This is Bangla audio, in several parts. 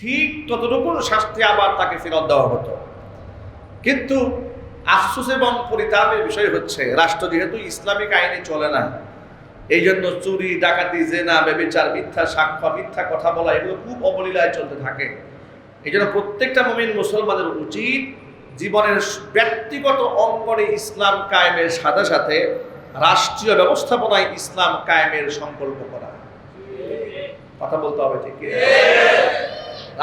ঠিক ততটুকু শাস্তি আবার তাকে ফেরত দেওয়া হতো। কিন্তু আফসোস এবং পরিতাপের বিষয় হচ্ছে, রাষ্ট্র যেহেতু ইসলামিক আইনে চলে না, এই জন্য চুরি, ডাকাতি, জেনা, ব্যভিচার, মিথ্যা সাক্ষ্য, মিথ্যা কথা বলা, এগুলো খুব অবলীলায় চলতে থাকে। এই জন্য প্রত্যেকটা মুমিন মুসলমানের উচিত জীবনের ব্যক্তিগত অঙ্গনে ইসলাম কায়েমের সাথে সাথে রাষ্ট্রীয় ব্যবস্থাপনায় ইসলাম কায়েমের সংকল্প করা। কথা বলতে হবে ঠিক।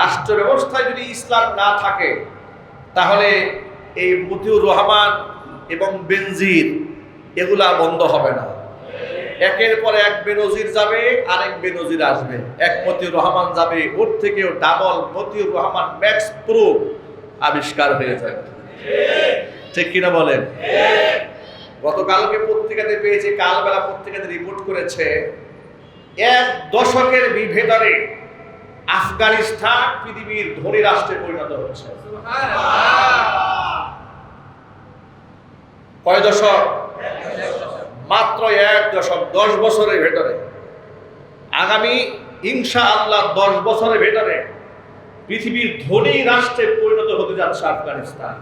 রাষ্ট্র ব্যবস্থায় যদি ইসলাম না থাকে, তাহলে এই মতিউর রহমান এবং বেনজির এগুলা বন্ধ হবে না। একের পর এক বেনজির যাবে, আরেক বেনজির আসবে। এক মতিউর রহমান যাবে, ওর থেকেও double Motiur Rahman max pro আবিষ্কার হয়ে যাবে। ঠিক কিনা বলেন? গতকালকে পত্রিকাতে পেয়েছে, কালবেলা পত্রিকাতে রিপোর্ট করেছে, 1 দশকের ভেতরে আফগানিস্তান পৃথিবীর ধনী রাষ্ট্রে পরিণত হচ্ছে। কয় দশক? মাত্র 1 দশক। 10 বছরের ভেতরে, আগামী ইনশাআল্লাহ 10 বছরের ভেতরে পৃথিবীর ধনী রাষ্ট্রে পরিণত হতে যাচ্ছে আফগানিস্তান।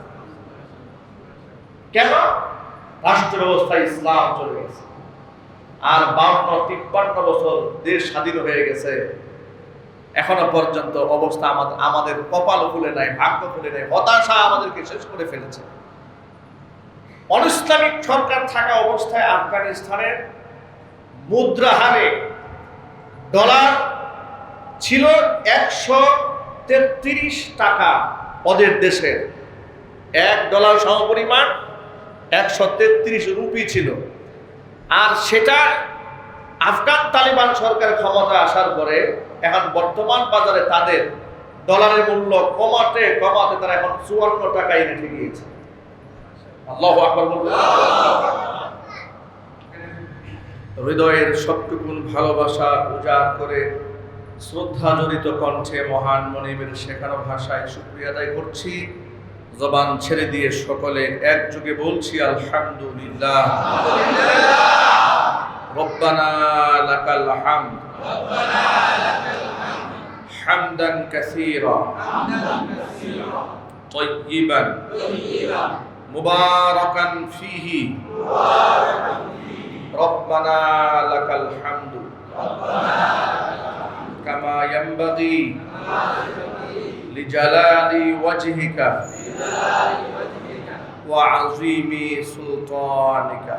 কেন? রাষ্ট্র ব্যবস্থায় ইসলাম চলে গেছে। আর 52-53 বছর দেশ স্বাধীন হয়ে গেছে, এখনো পর্যন্ত অবস্থা আমাদের কপাল খুলে নাই, ভাগ্য খুলে নাই। হতাশা আমাদেরকে শেষ করে ফেলেছে। অনিসলামিক সরকার থাকা অবস্থায় আফগানিস্তানের মুদ্রা হারে ডলার ছিল 133 টাকা। ওদের দেশের $1 সমপরিমাণ 133 রুপি ছিল। আর সেটা আফগান তালিবান সরকার ক্ষমতা আসার পরে এখন বর্তমান বাজারে তাদের ডলারের মূল্য কমাতে কমাতে তারা এখন 54 টাকায় রেখে গিয়েছে। আল্লাহু আকবার বলুন। হৃদয়ের সবটুকুন ভালোবাসা উজাড় করে শ্রদ্ধা জড়িত কণ্ঠে মহান মনিবের শেখানো ভাষায় শুকরিয়া আদায় করছি। জবান ছেড়ে দিয়ে সকলে একযোগে বলছি আলহামদুলিল্লাহ। রব্বানা লাকাল হামদ হামদান কাসীরা তাইয়িবান মুবারাকান ফীহি রব্বানা লাকাল হামদু কামা ইয়ানবাগি লিজালালি ওয়াজহিকা ওয়া আযীমি সুলতানিকা।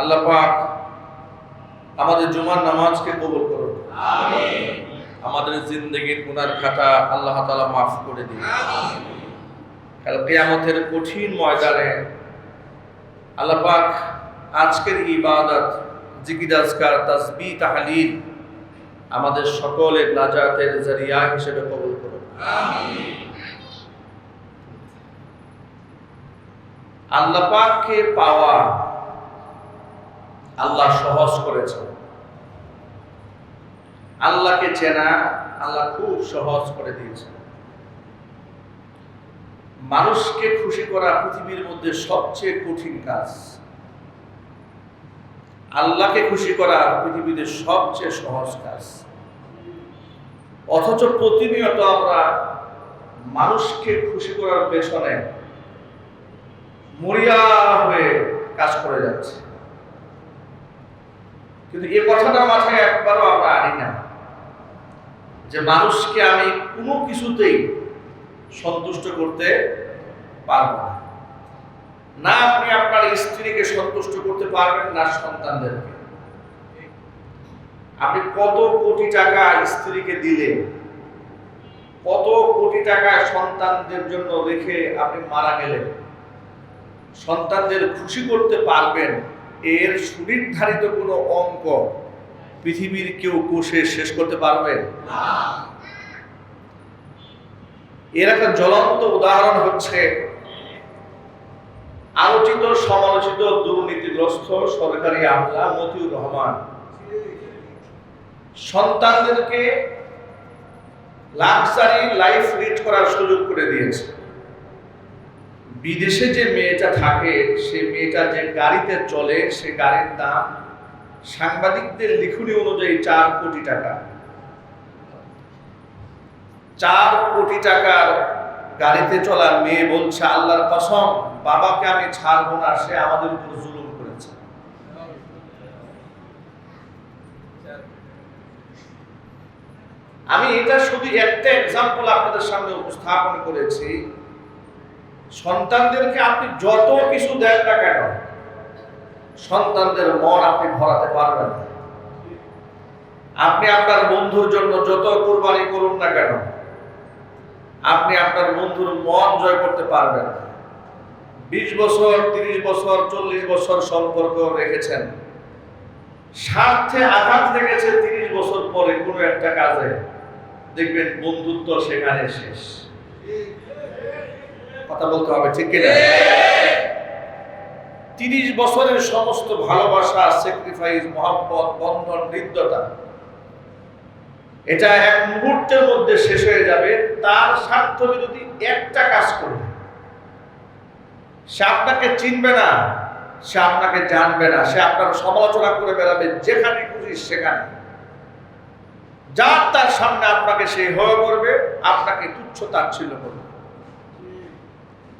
আল্লাহ পাক আমাদের জুমার নামাজকে কবুল করুন। আমিন। আমাদের জিন্দেগীর গুনার খাতা আল্লাহ তাআলা মাফ করে দিন। আমিন। কাল কিয়ামতের কঠিন ময়দানে আল্লাহ পাক আজকের ইবাদত, জিকির, আজকার, তাসবিহ, তাহলিল আমাদের সকলের নাজাতের জরিয়া হিসেবে কবুল করুন। আমিন। আল্লাহ পাককে পাওয়া আল্লাহ সহজ করেছেন। আল্লাহকে চেনা আল্লাহ খুব সহজ করে দিয়েছেন। মানুষকে খুশি করা পৃথিবীর মধ্যে সবচেয়ে কঠিন কাজ। আল্লাহকে খুশি করা পৃথিবীতে সবচেয়ে সহজ কাজ। অথচ প্রতিনিয়ত আমরা মানুষকে খুশি করার পেছনে মরিয়া হয়ে কাজ করে যাচ্ছি। কিন্তু এই কথাটা মাথায় একবারও আমরা আনি না যে মানুষকে আমি কোনো কিছুতেই সন্তুষ্ট করতে পারবো না। না আপনি আপনার স্ত্রীকে সন্তুষ্ট করতে পারবেন, না সন্তানদেরকে। আপনি কত কোটি টাকা স্ত্রীকে দিলে, কত কোটি টাকা সন্তানদের জন্য রেখে আপনি মারা গেলেন, সন্তানদের খুশি করতে পারবেন এর সুনির্ধারিত কোনো অঙ্ক পৃথিবীর কেউ কোষে শেষ করতে পারবে না। এর একটা জ্বলন্ত উদাহরণ হচ্ছে আলোচিত সমালোচিত দুর্নীতিগ্রস্ত সরকারি আমলা মতিউর রহমান। সন্তানদেরকে লাক্সারি লাইফ লিড করার সুযোগ করে দিয়েছে। বিদেশে যে মেয়েটা থাকে, সে মেয়েটা যে গাড়িতে চলে, সে গাড়ির দাম সাংবাদিকদের লিখনি অনুযায়ী 4 কোটি টাকা। 4 কোটি টাকার গাড়িতে চলা মেয়ে বলছে, আল্লাহর কসম বাবাকে আমি ছাড়বো না, সে আমাদের উপর জুলুম করেছে। আমি এটা শুধু একটা এক্সাম্পল আপনাদের সামনে উপস্থাপন করেছি। সন্তানদেরকে আপনি যত কিছু দেন না কেন, সন্তানদের মন আপনি ভরাতে পারবেন না। আপনি আপনার বন্ধুর জন্য যত কুরবানি করুন না কেন, আপনি আপনার বন্ধুর মন জয় করতে পারবেন না। 20 বছর, 30 বছর, 40 বছর সম্পর্ক রেখেছেন, স্বার্থে আঘাত লেগেছে 30 বছর পরে কোনো একটা কাজে, দেখবেন বন্ধুত্ব সেখানে শেষ। কথা বলতে হবে, ঠিক কিনা? 30 বছরের সমস্ত ভালোবাসা, স্যাক্রিফাইস, মহব্বত, বন্ধন, হৃদ্যতা, এটা এক মুহূর্তের মধ্যে শেষ হয়ে যাবে। তার স্বার্থ বিরোধী একটা কাজ করবে, সে আপনাকে চিনবে না, সে আপনাকে জানবে না, সে আপনার সমালোচনা করে বেড়াবে যেখানে খুশি সেখানে। যার তার সামনে আপনাকে সে হেয় করবে, আপনাকে তুচ্ছ তাচ্ছিল্য করবে।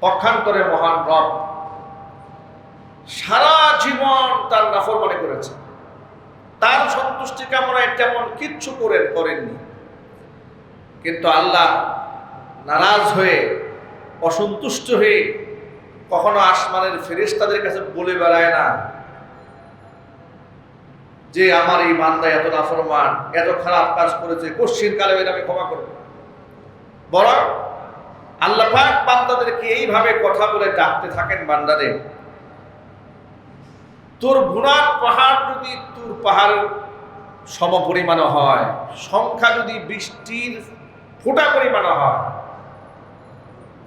পক্ষান্তরে মহান রব সারা জীবন তার নাফরমানি করেছে, তার সন্তুষ্টি কামনায় তেমন কিচ্ছু করেননি। কিন্তু আল্লাহ নারাজ হয়ে, অসন্তুষ্ট হয়ে কখনো আসমানের ফেরেশতাদের কাছে বলে বেড়ায় না যে আমার এই বান্দা এত নাফরমান, এত খারাপ কাজ করেছে, কশ্চিন কালে আমি ক্ষমা করব। বরং আল্লাহ পাক বান্দাদেরকে এইভাবে কথা বলে ডাকতে থাকেন, বান্দারে তোর গুনার পাহাড় যদি তোর পাহাড় সমপরিমাণ হয়, সংখ্যা যদি বৃষ্টির ফোঁটা পরিমাণ হয়,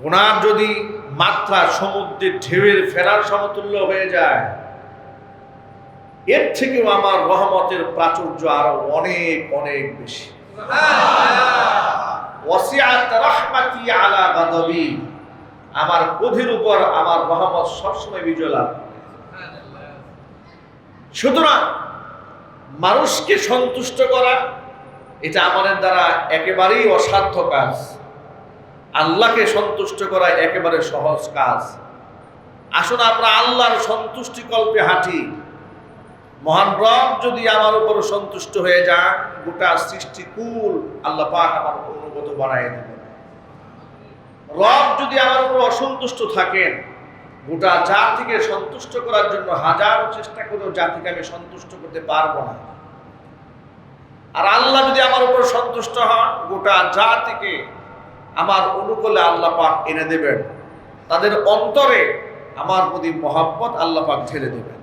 গুনার যদি মাত্রা সমুদ্রের ঢেউয়ের ফেরার সমতুল্য হয়ে যায়, এর থেকেও আমার রহমতের প্রাচুর্য আরো অনেক অনেক বেশি। ওয়াসিআত রাহমাতি আলা গাদাবি, আমার ক্রোধের উপর আমার রহমত সবসময় বিজয় লাভ করে। সুতরাং মানুষকে সন্তুষ্ট করা এটা আমাদের দ্বারা একেবারেই অসাধ্য কাজ। আল্লাহকে সন্তুষ্ট করা একেবারে সহজ কাজ। আসুন আমরা আল্লাহর সন্তুষ্টি কল্পে হাঁটি। মহান রব যদি আমার উপর সন্তুষ্ট হয়ে যান, গোটা সৃষ্টিকুল আল্লাহ পাক আমার অনুগত বানায় দেবেন। রব যদি আমার উপর অসন্তুষ্ট থাকেন, গোটা জাতিকে সন্তুষ্ট করার জন্য হাজারো চেষ্টা করেও জাতিকে আমি সন্তুষ্ট করতে পারবো না। আর আল্লাহ যদি আমার উপর সন্তুষ্ট হন, গোটা জাতিকে আমার অনুকূলে আল্লাহ পাক এনে দেবেন। তাদের অন্তরে আমার প্রতি মহব্বত আল্লাহ পাক ঢেলে দেবেন।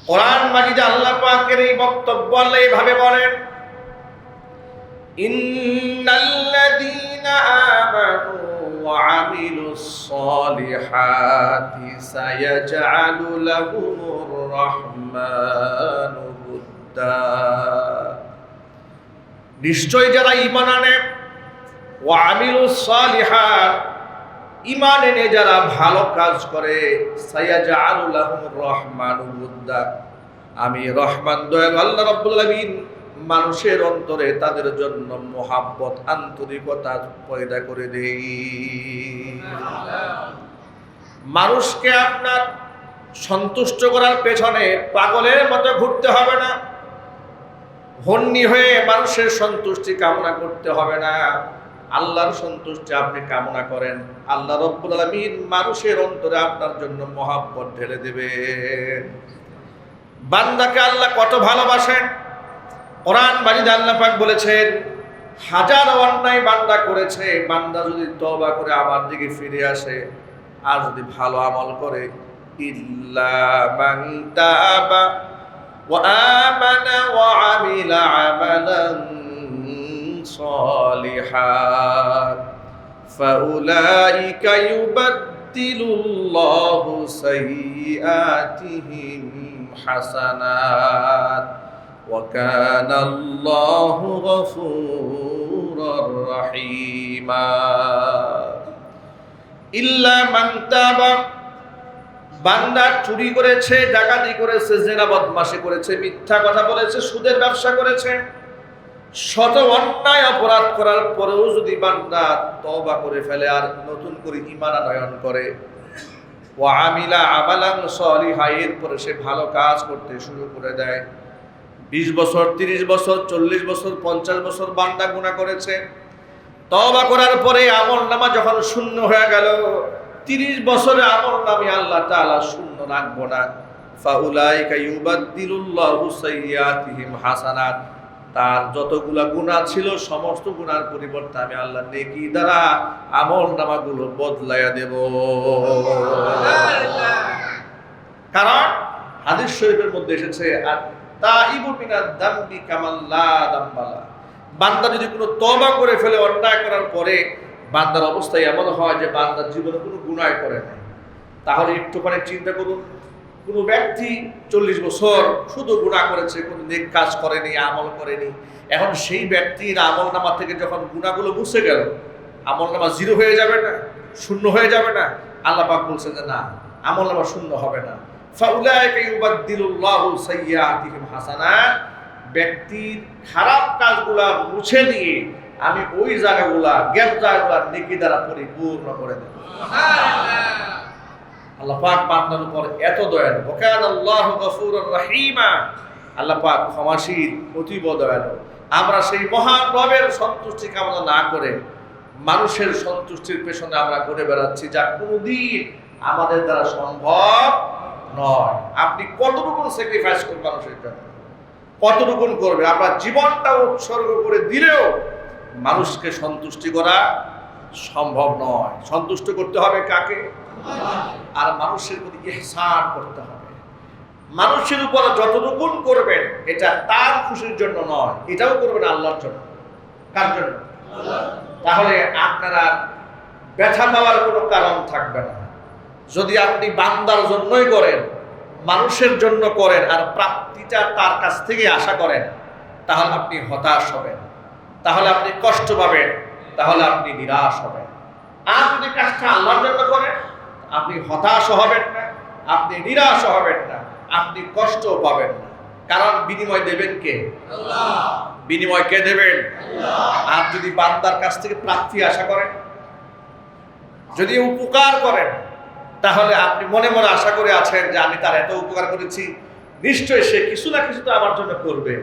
কোরআন মাজিদে আল্লাহ পাকের এই বক্তব্য আল্লাহ এইভাবে বলেন, ইন্নাল্লাযীনা আমানু ওয়া আমিলুস সালিহাতি সায়াজআলু লাহুমুর রাহমানু উদ্দা। নিশ্চয় যারা ঈমান আনে, ওয়া আমিলুস সালিহাত, ঈমান এনে যারা ভালো কাজ করে, সায়াজআলু লাহুমুর রাহমানু উদ্দা, আমি রহমান দয়ালু আল্লাহ রাব্বুল আলামিন মানুষের অন্তরে তাদের জন্য মহাব্বত, আন্তরিকতা পয়দা করে দেই। মানুষকে আপনার সন্তুষ্ট করার পেছনে পাগলের মতো ঘুরতে হবে না, হন্নি হয়ে মানুষের সন্তুষ্টি কামনা করতে হবে না। আল্লাহর সন্তুষ্টি আপনি কামনা করেন, আল্লাহ রাব্বুল আলামিন মানুষের অন্তরে আপনার জন্য মহাব্বত ঢেলে দেবেন। বান্দাকে আল্লাহ কত ভালোবাসেন, কোরআন মাজিদে আল্লাহ পাক বলেছেন, হাজার অন্যায় বান্দা করেছে, বান্দা যদি তওবা করে আমার দিকে ফিরে আসে আর যদি ভালো আমল করে, ইল্লা মান তাবা ওয়া আমানা ওয়া আমিলা আমালান সালিহান ফাউলাইকা ইউবাদদিলুল্লাহু সাইয়্যাতিহিম হাসানাত ওয়া কানাল্লাহু গফুরুর রহিমা। ইল্লা মান তাবা, বান্দা চুরি করেছে, ডাকাতি করেছে, জেনা বদমাশি করেছে, মিথ্যা কথা বলেছে, সুদের ব্যবসা করেছে, শত অন্যায় অপরাধ করার পরেও যদি বান্দা তওবা করে ফেলে আর নতুন করে ঈমান আনয়ন করে, ওয়া আমিলা আমালান সলিহা, এরপরে সে ভালো কাজ করতে শুরু করে দেয়। 20 বছর, 30 বছর, 40 বছর, 50 বছর বান্দা গুনাহ করেছে, তওবা করার পরে আমলনামা যখন শূন্য হয়ে গেল, 30 বছরে আমলনামা আল্লাহ তাআলা শূন্য রাখবো না। ফাউলাইকা ইউবাদদিলুল্লাহু সাইয়্যাতিহিম হাসানাত, তার যতগুলা গুনাহ ছিল সমস্ত গুনার পরিবর্তে আমি আল্লাহ নেকি দ্বারা আমলনামাগুলো বদলায়া দেব। কারণ হাদিস শরীফের মধ্যে এসেছে, আত-তাইবু মিনাদ দামবি কামান লা দামবালা, বান্দা যদি কোনো তওবা করে ফেলে অন্যায় করার পরে, বান্দার অবস্থা এমন হয় যে বান্দার জীবনে কোনো গুনাহ করে নাই। তাহলে একটুখানি চিন্তা করুন, কোনো ব্যক্তি 40 বছর শুধু গুনাহ করেছে, কোনো নেক কাজ করেনি, আমল করেনি, এখন সেই ব্যক্তির আমলনামা থেকে যখন গুনাহগুলো মুছে গেল, আমলনামা জিরো হয়ে যাবে না, শূন্য হয়ে যাবে না? আল্লাহ পাক বলছেন যে না, আমলনামা শূন্য হবে না। ফাউলাইকা ইউবাদদিলুল্লাহু সাইয়্যাতিহিম হাসানাত, ব্যক্তির খারাপ কাজগুলা মুছে দিয়ে আমি ওই জায়গাগুলা, গ্যাপ জায়গাগুলা নেকি দ্বারা পরিপূর্ণ করে দেব। আল্লাহ পাক বান্দার উপর এত দয়ালু। ওয়া কানা আল্লাহু গফুরুর রহিমা, আল্লাহ পাক ক্ষমাশীল, অতীব দয়ালু। আমরা সেই মহান রবের সন্তুষ্টি কামনা না করে মানুষের সন্তুষ্টির পেছনে আমরা ঘুরে বেড়াচ্ছি, যা কোনোদিন আমাদের দ্বারা সম্ভব নয়। আপনি কতটুকু স্যাক্রিফাইস করবেন মানুষের জন্য, কতটুকু করবেন? আমরা জীবনটা উৎসর্গ করে দিলেও মানুষকে সন্তুষ্টি করা সম্ভব নয়। সন্তুষ্ট করতে হবে কাকে? আর মানুষের প্রতি ইহসান করতে হবে। মানুষের উপর যতটুকু করবেন এটা তার খুশির জন্য নয়, এটাও করবেন আল্লাহর জন্য। কার জন্য? তাহলে আপনারা ব্যথা পাওয়ার কোনো কারণ থাকবে না। যদি আপনি বান্দার জন্যই করেন, মানুষের জন্য করেন, আর প্রাপ্তিটা তার কাছ থেকে আশা করেন, তাহলে আপনি হতাশ হবেন, তাহলে আপনি কষ্ট পাবেন, তাহলে আপনি নিরাশ হবেন। আর যদি কাজটা আল্লাহর জন্য করেন, আপনি হতাশ হবেন না, আপনি নিরাশ হবেন না, আপনি কষ্টও পাবেন না। কারণ বিনিময় দেবেন কে? আল্লাহ। বিনিময় কে দেবেন? আল্লাহ। আর যদি বান্দার কাছ থেকে প্রাপ্তি আশা করেন, যদি উপকার করেন, তাহলে আপনি মনে মনে আশা করে আছেন যে আমি তার এত উপকার করেছি, নিশ্চয়ই সে কিছু না কিছু তো আমার জন্য করবে।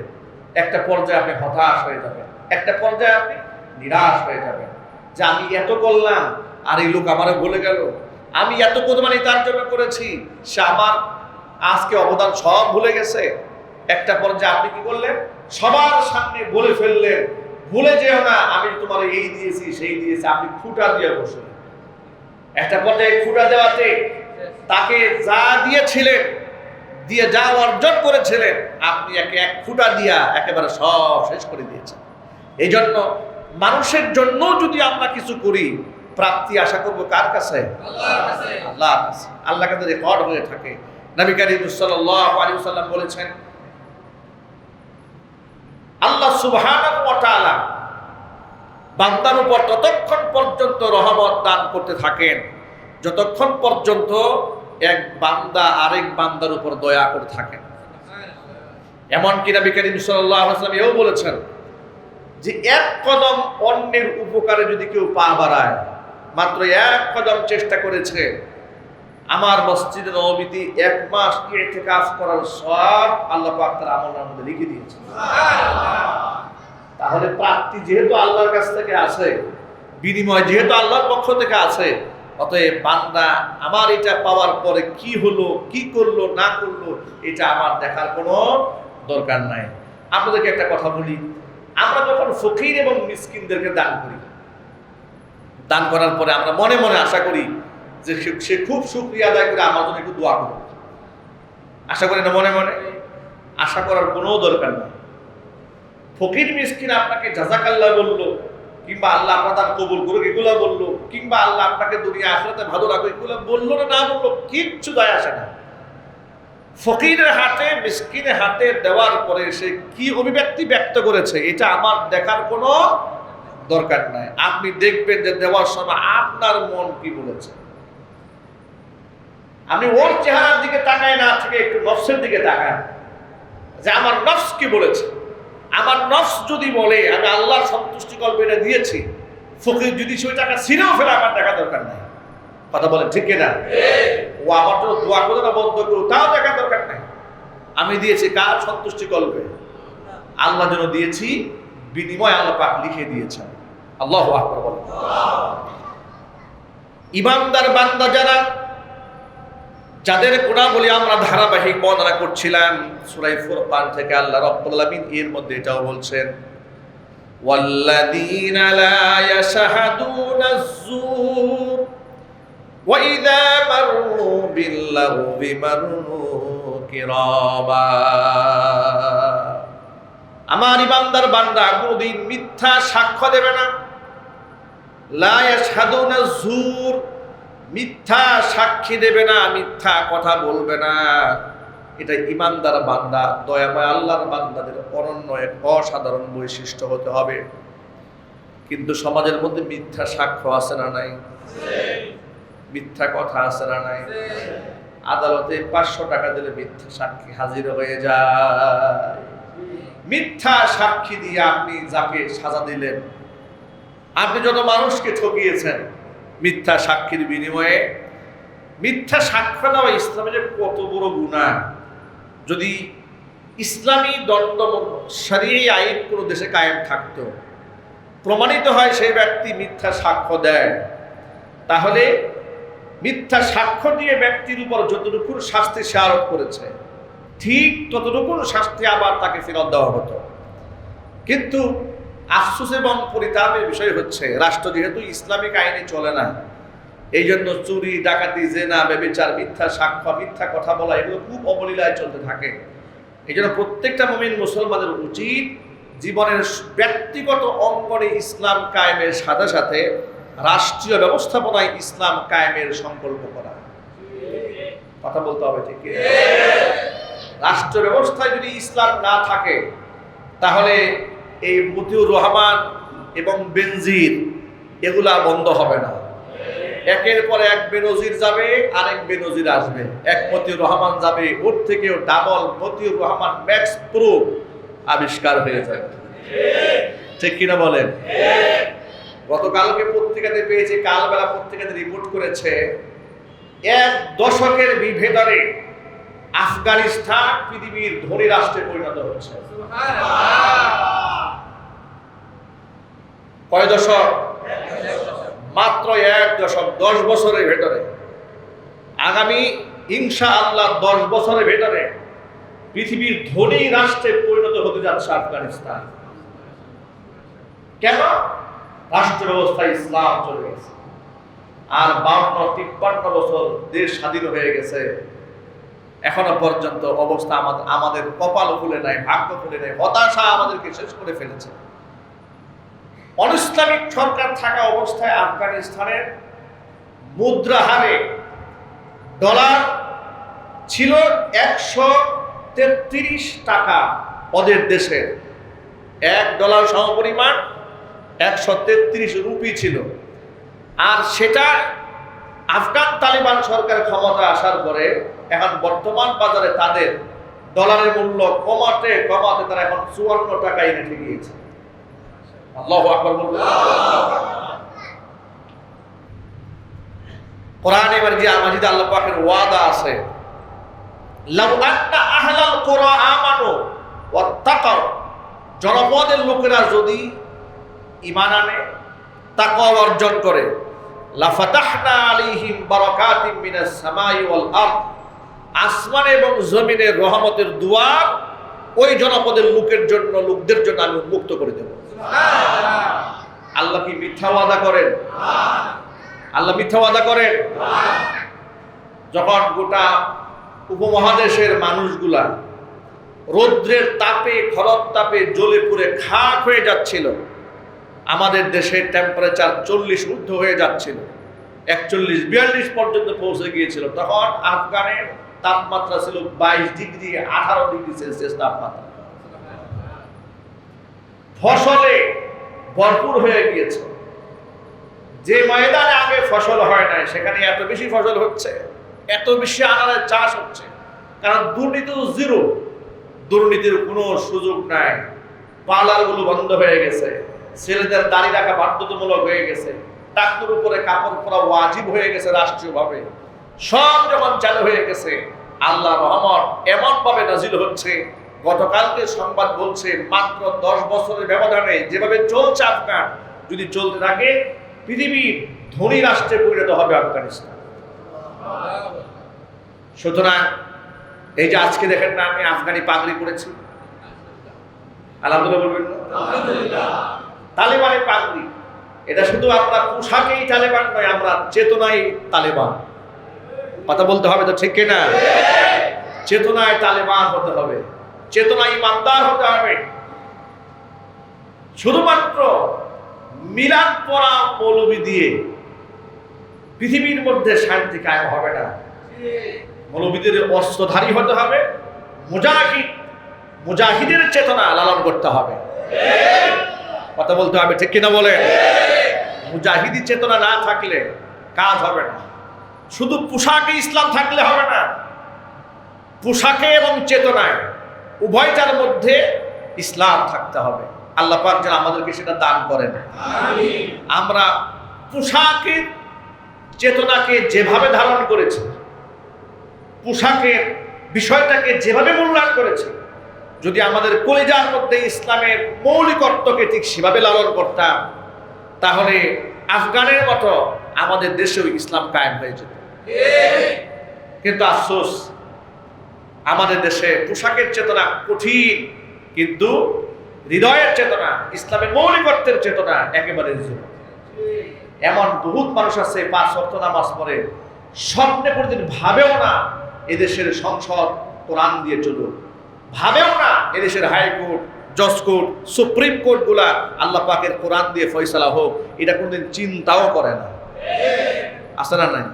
একটা পর্যায়ে আপনি হতাশ হয়ে যাবেন, একটা পর্যায়ে আপনি নিরাশ হয়ে যাবেন যে আমি এত করলাম আর এই লোক আমারও ভুলে গেল, আমি এত কোরবানি তার জন্য করেছি, সে আমার আজকে অবদান সব ভুলে গেছে। একটা পর্যায়ে আপনি কি করলেন? সবার সামনে বলে ফেললেন, ভুলে যেও না আমি তোমার এই দিয়েছি সেই দিয়েছি, আপনি খুঁটা দিয়ে বসলেন। একটা পর্যায়ে খুঁটা দেওয়াতে তাকে যা দিয়েছিলেন, দিয়ে যা অর্জন করেছিলেন, আপনি একে এক খুঁটা দিয়া একেবারে সব শেষ করে দিয়েছেন। এই জন্য মানুষের জন্য যদি আমরা কিছু করি, প্রাপ্তি আশা করব কার কাছে? আল্লাহর কাছে। আল্লাহর কাছে। আল্লাহর কাছে রেকর্ড হয়ে থাকে। নবী করিম সাল্লাল্লাহু আলাইহি ওয়াসাল্লাম বলেছেন, আল্লাহ সুবহানাহু ওয়া তাআলা বান্দার উপর ততক্ষণ পর্যন্ত রহমত দান করতে থাকেন যতক্ষণ পর্যন্ত এক বান্দা আরেক বান্দার উপর দয়া করে থাকেন। এমনকি নবী করিম সাল্লাল্লাহু আলাইহি ওয়াসাল্লাম এও বলেছেন যে এক কদম অন্যের উপকারে যদি কেউ পা বাড়ায়, মাত্র এক কদম চেষ্টা করেছে, আমার মসজিদে নববীতে 1 মাস ইতিকাফ করার সওয়াব আল্লাহ পাক তার আমলের মধ্যে লিখে দিয়েছেন। তাহলে প্রাপ্তি যেহেতু আল্লাহর কাছ থেকে আসে, বিনিময় যেহেতু আল্লাহর পক্ষ থেকে আসে, অতএব বান্দা আমার এটা পাওয়ার পরে কি হলো, কি করলো না করলো, এটা আমার দেখার কোনো দরকার নাই। আপনাদেরকে একটা কথা বলি, আমরা যখন ফকির এবং মিসকিনদেরকে দান করি, দান করার পরে আমরা মনে মনে আশা করি যে সে খুব শুকরিয়া আদায় করে আমার জন্য একটু দোয়া করবে। আশা করি না? মনে মনে আশা করার কোনো দরকার নেই। ফকির মিসকিন আপনাকে জাযাকাল্লাহ বললো, কিংবা আল্লাহ আপনার দান কবুল করুক এগুলো বললো, কিংবা আল্লাহ আপনাকে দুনিয়া আখিরাতে ভালো রাখো এগুলো বললো না বললো, কিচ্ছু দায় আসে না। ফকিরের হাতে মিসকিনের হাতে দেওয়ার পরে সে কি অভিব্যক্তি ব্যক্ত করেছে এটা আমার দেখার কোনো দরকার নাই। আপনি দেখবেন যে দেওয়ার সময় আপনার মন কি বলেছে। আপনি ওর চেহারার দিকে তাকায় না থেকে একটু নফসের দিকে তাকান যে আমার নফস কি বলেছে। আমার নফস যদি বলে আমি আল্লাহর সন্তুষ্টি কল্পে এটা দিয়েছি, ফকির যদি সেই টাকা ছিঁড়েও ফেলে আমার দেখা দরকার নাই। কথা বলেন ঠিক কিনা? ও আমার জন্য দোয়া করে না বন্ধ করুক, তাও দেখা দরকার নাই। আমি দিয়েছি কার সন্তুষ্টি কল্পে? আল্লাহ যেন দিয়েছি, বিনিময় আল্লাহ পাক লিখে দিয়েছেন। আল্লাহু আকবার বলেন। ইমানদার বান্দা যারা, যাদের গুণাবলী আমরা ধারাবাহিক বর্ণনা করছিলাম সূরা ফুরকান থেকে, আল্লাহ রাব্বুল আলামিন এর মধ্যে এটাও বলছেন, ওয়াল্লাযীনা লা ইয়াশহাদুনা আয-যুর ওয়া ইযা মাররু বিল-লাগবি মাররু কিরামা। আমার ইমানদার বান্দা কোনদিন মিথ্যা সাক্ষ্য দেবে না। লা ইয়াশহাদুনা আয-যুর, মিথ্যা সাক্ষী দেবে না, মিথ্যা কথা বলবে না। এটা ইমানদার বান্দা, দয়াময় আল্লাহর বান্দাদের অনন্য এক অসাধারণ বৈশিষ্ট্য হতে হবে। কিন্তু সমাজের মধ্যে মিথ্যা সাক্ষ্য আছে না নাই? মিথ্যা কথা আছে না নাই? আদালতে 500 টাকা দিলে মিথ্যা সাক্ষী হাজির হয়ে যায়। মিথ্যা সাক্ষী দিয়ে আপনি যাকে সাজা দিলেন, আপনি যত মানুষকে ঠকিয়েছেন মিথ্যা সাক্ষীর বিনিময়ে। মিথ্যা সাক্ষ্য দেওয়া ইসলামের যে কত বড় গুনাহ। যদি ইসলামী দণ্ড শরীয়ী আইন কোনো দেশে কায়েম থাকতো, প্রমাণিত হয় সেই ব্যক্তি মিথ্যা সাক্ষ্য দেয়, তাহলে মিথ্যা সাক্ষ্য দিয়ে ব্যক্তির উপর যতটুকু শাস্তি সে আরোপ করেছে ঠিক ততটুকু শাস্তি আবার তাকে ফেরত দেওয়া হতো। কিন্তু আফসোস এবং পরিতাপের বিষয় হচ্ছে, রাষ্ট্র যেহেতু ইসলামিক আইনে চলে না, এই জন্য চুরি, ডাকাতি, জেনা, ব্যভিচার, মিথ্যা সাক্ষ্য, মিথ্যা কথা বলা এগুলো খুব অবলীলায় চলতে থাকে। এই জন্য প্রত্যেকটা মুমিন মুসলমানের উচিত জীবনের ব্যক্তিগত অঙ্গনে ইসলাম কায়েমের সাথে সাথে রাষ্ট্রীয় ব্যবস্থাপনায় ইসলাম কায়েমের সংকল্প করা। কথা বলতে হবে ঠিক? রাষ্ট্র ব্যবস্থায় যদি ইসলাম না থাকে তাহলে এই মতিউর রহমান এবং বেনজির এগুলা বন্ধ হবে না। একের পর এক বেনজির যাবে, আরেক বেনজির আসবে। এক মতিউর রহমান যাবে, ওর থেকেও double Motiur Rahman max pro আবিষ্কার হয়ে যাবে। ঠিক কিনা বলেন? গতকালকে পত্রিকাতে পেয়েছে, কালবেলা পত্রিকাতে রিপোর্ট করেছে, 1 দশকের ভেতরে আফগানিস্তান পৃথিবীর ধনী রাষ্ট্রে পরিণত হচ্ছে। কয় দশক? মাত্র 1 দশক। 10 বছরের ভেতরে, আগামী ইনশাআল্লাহ 10 বছরের ভেতরে পৃথিবীর ধনী রাষ্ট্রে পরিণত হতে যাচ্ছে আফগানিস্তান। কেন? রাষ্ট্র ব্যবস্থায় ইসলাম চলে গেছে। আর 52-53 বছর দেশ স্বাধীন হয়ে গেছে, এখনো পর্যন্ত অবস্থা আমাদের কপাল খুলে নাই, ভাগ্য খুলে নাই। হতাশা আমাদেরকে শেষ করে ফেলেছে। অনিসলামিক সরকার থাকা অবস্থায় আফগানিস্তানের মুদ্রা হারে ডলার ছিল 133 টাকা। ওদের দেশের $1 সমপরিমাণ 133 রুপি ছিল। আর সেটা আফগান তালিবান সরকার ক্ষমতা আসার পরে এখন বর্তমান বাজারে তাদের ডলারের মূল্য কমাতে কমাতে তারা এখন 54 টাকায় রেখে গিয়েছে। আল্লাহু আকবার বলুন। কোরআনে মাজিদে আল্লাহ পাকের ওয়াদা আছে, লাউ আন্না আহলাল কুরা আমানু ওয়াত্তাকাউ, জনপদের লোকেরা যদি ঈমান আনে, তাকওয়া অর্জন করে, লাফাতাহনা আলাইহিম বারাকাতিম মিনাস সামাই ওয়াল আরদ, আসমান এবং জমিনের রহমতের দুয়ার ওই জনপদের লোকদের জন্য আমি উন্মুক্ত করে দেব। আল্লাহ কি মিথ্যা ওয়াদা করেন? আল্লাহ মিথ্যা ওয়াদা করেন? যখন গোটা উপমহাদেশের মানুষগুলা রৌদ্রের তাপে, খরদ তাপে জ্বলে পুড়ে খাক হয়ে যাচ্ছিল, আমাদের দেশের টেম্পারেচার 40 ঊর্ধ্ব হয়ে যাচ্ছিল, 41-42 পর্যন্ত পৌঁছে গিয়েছিল, তখন আফগানের তাপমাত্রা ছিল 22 ডিগ্রি 18 ডিগ্রি সেলসিয়াস তাপমাত্রা। ফসলে ভরপুর হয়ে গিয়েছে। যে ময়দানে আগে ফসল হয় নাই সেখানে এত বেশি ফসল হচ্ছে, এত বেশি আনারের চাষ হচ্ছে। কারণ দুর্নীতি তো জিরো, দুর্নীতির কোনো সুযোগ নাই। পার্লারগুলো বন্ধ হয়ে গেছে, ছেলেদের দাড়ি রাখা বাধ্যতামূলক হয়ে গেছে, টাকনুর উপরে কাপড় পরা ওয়াজিব হয়ে গেছে রাষ্ট্রীয়ভাবে, সব যখন চালু হয়ে গেছে, আল্লাহর রহমত এমন ভাবে নাজিল হচ্ছে। গতকালকে সংবাদ বলছে মাত্র 10 বছরের ব্যবধানে যেভাবে চলছে আফগান, যদি চলতে থাকে পৃথিবীর ধনী রাষ্ট্রে পরিণত হবে আফগানিস্তান। সুতরাং এই যে আজকে দেখেন না, আমি আফগানি পাগড়ি পরেছি, আলহামদুলিল্লাহ বলবেন না? তালেবানি পাগড়ি, এটা শুধু আমরা পোশাকেই তালেবান নয়, আমরা চেতনায় তালেবান। কথা বলতে হবে তো, ঠিক কিনা? চেতনায় তালেবান হতে হবে, চেতনায় ইমানদার হতে হবে। শুধুমাত্র মিলাদ পড়া মৌলবি দিয়ে পৃথিবীর মধ্যে শান্তি কায়েম হবে না। মৌলবিদের অস্ত্রধারী হতে হবে, মুজাহিদের চেতনা লালন করতে হবে। কথা বলতে হবে, ঠিক কিনা বলে? মুজাহিদি চেতনা না থাকলে কাজ হবে না। শুধু পোশাকে ইসলাম থাকলে হবে না, পোশাকে এবং চেতনায় উভয়টার মধ্যে ইসলাম থাকতে হবে। আল্লাহ পাক যেন আমাদেরকে সেটা দান করেন। আমরা পোশাকের চেতনাকে যেভাবে ধারণ করেছি, পোশাকের বিষয়টাকে যেভাবে মূল্যায়ন করেছি, যদি আমাদের কলিজার মধ্যে ইসলামের মৌলিকত্বকে ঠিক সেভাবে লালন করতাম, তাহলে আফগানের মতো আমাদের দেশেও ইসলাম কায়েম হয়ে যেত। কিন্তু আফসোস, আমাদের দেশে পোশাকের চেতনা কঠিন, কিন্তু হৃদয়ের চেতনা, ইসলামের মৌলিকত্বের চেতনা একেবারে জিরো। এমন বহুত মানুষ আছে 5 ওয়াক্ত নামাজ পড়ে, স্বপ্নে কোনদিন ভাবেও না এদেশের সংসদ কোরআন দিয়ে চলুক, ভাবেও না এদেশের হাইকোর্ট, জজ কোর্ট, সুপ্রিম কোর্ট গুলা আল্লাহ পাকের কোরআন দিয়ে ফয়সালা হোক, এটা কোনদিন চিন্তাও করে না। আছে না নাই?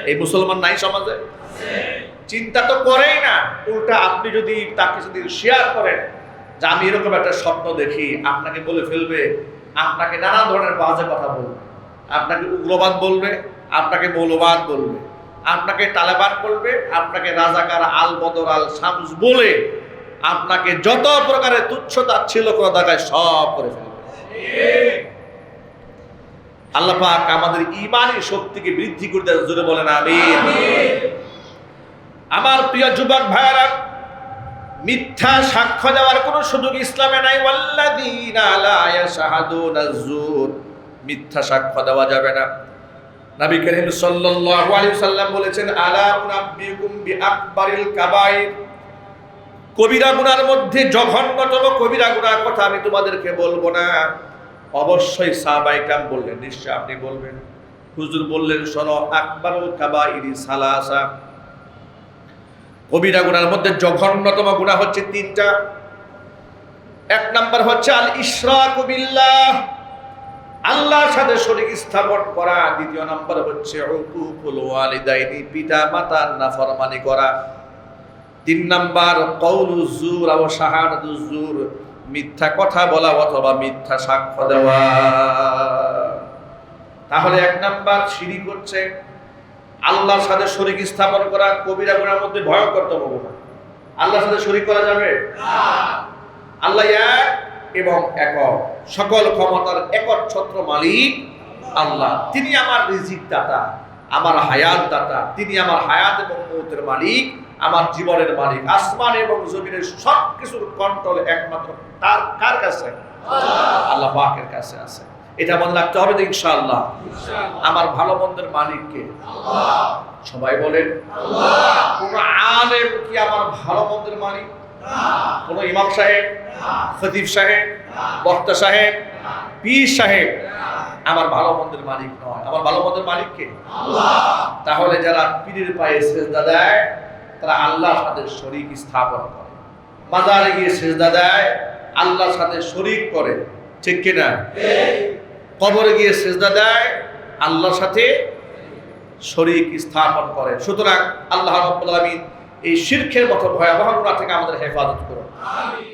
এই মুসলমান নাই সমাজে? চিন্তা তো করেই না। উল্টা আপনি যদি তাকে যদি শেয়ার করেন যে আমি এরকম একটা স্বপ্ন দেখি, আপনাকে বলে ফেলবে, আপনাকে নানা ধরনের বাজে কথা বলবে, আপনাকে উগ্রবাদ বলবে, আপনাকে মৌলবাদ বলবে, আপনাকে তালেবান বলবে, আপনাকে রাজাকার আল বদর আল শামস বলে আপনাকে যত প্রকারের তুচ্ছতা ছিল কোন জায়গায় সব করে ফেলবে। আল্লাহ পাক আমাদের ঈমানি শক্তিকে বৃদ্ধি করে দেন, জোরে বলেন আমিন। আমার প্রিয় যুবক ভাইরা, মিথ্যা সাক্ষ্য দেওয়ার কোনো সুযোগ ইসলামে নাই। ওয়াল্লাযীনা লা ইয়াশহাদুনা যুর, মিথ্যা সাক্ষ্য দেওয়া যাবে না। নবী করিম সাল্লাল্লাহু আলাইহি ওয়াসাল্লাম বলেছেন, আলা উনাব্বিউকুম বিআকবারিল কাবাইর, কবিরা গুনার মধ্যে জঘন্যতম কবিরা গুনার কথা আমি তোমাদেরকে বলবো না? অবশ্যই সাহাবায়ে কেরাম বললেন, নিশ্চয় আপনি বলবেন। হুজুর বললেন, শোনো, আকবারুল কাবাইরি সালাসা, কবিরা গুনার মধ্যে জঘন্যতম গুনাহ হচ্ছে 3টা। 1 নাম্বার হচ্ছে আল ইশরাকু বিল্লাহ, আল্লাহর সাথে শরীক স্থাপন করা। 2 নাম্বার হচ্ছে উকুকুল ওয়ালিদাইনি, পিতা মাতার নাফরমানি করা। 3 নাম্বার কওলুজ জুর ওয়া শাহাদাতুজ জুর, মিথ্যা কথা বলা অথবা মিথ্যা সাক্ষ্য দেওয়া। তাহলে 1 নাম্বার শিরক হচ্ছে আল্লাহর সাথে শরীক স্থাপন করা, কবিরা গুনাহের মধ্যে ভয়ঙ্করতম গুনাহ। আল্লাহর সাথে শরীক করা যাবে না। আল্লাহ এক এবং একক, সকল ক্ষমতার একচ্ছত্র মালিক আল্লাহ। তিনি আমার রিজিক দাতা, আমার হায়াত দাতা, তিনি আমার হায়াত এবং মৌতের মালিক, আমার জীবনের মালিক। আসমান এবং জমিনের সব কিছুর কন্ট্রোল একমাত্র তার কার কাছে? আল্লাহ পাকের কাছে আছে। এটা মনে রাখতে হবে তো ইনশাআল্লাহ। আমার ভালো মন্দের মালিক কে? আল্লাহ। সবাই বলেন আল্লাহ। কোন আলেম কি আমার ভালো মন্দের মালিক? না। কোন ইমাম সাহেব, খতিব সাহেব, বক্তা সাহেব, পীর সাহেব আমার ভালো মন্দের মালিক নয়। আমার ভালো মন্দের মালিক কে? আল্লাহ। তাহলে যারা পীরের পায়ে সিজদা দেয় তারা আল্লাহর সাথে শরীক স্থাপন করে, মাজারে গিয়ে সিজদা দেয় আল্লাহর সাথে শরীক করে, ঠিক কিনা? কবরে গিয়ে সিজদা দেয় আল্লাহর সাথে শরীক স্থাপন করে। সুতরাং আল্লাহ রাব্বুল আলামিন এই শিরকের মতো ভয়াবহ গুনাহ থেকে আমাদের হেফাজত করুন। আমিন।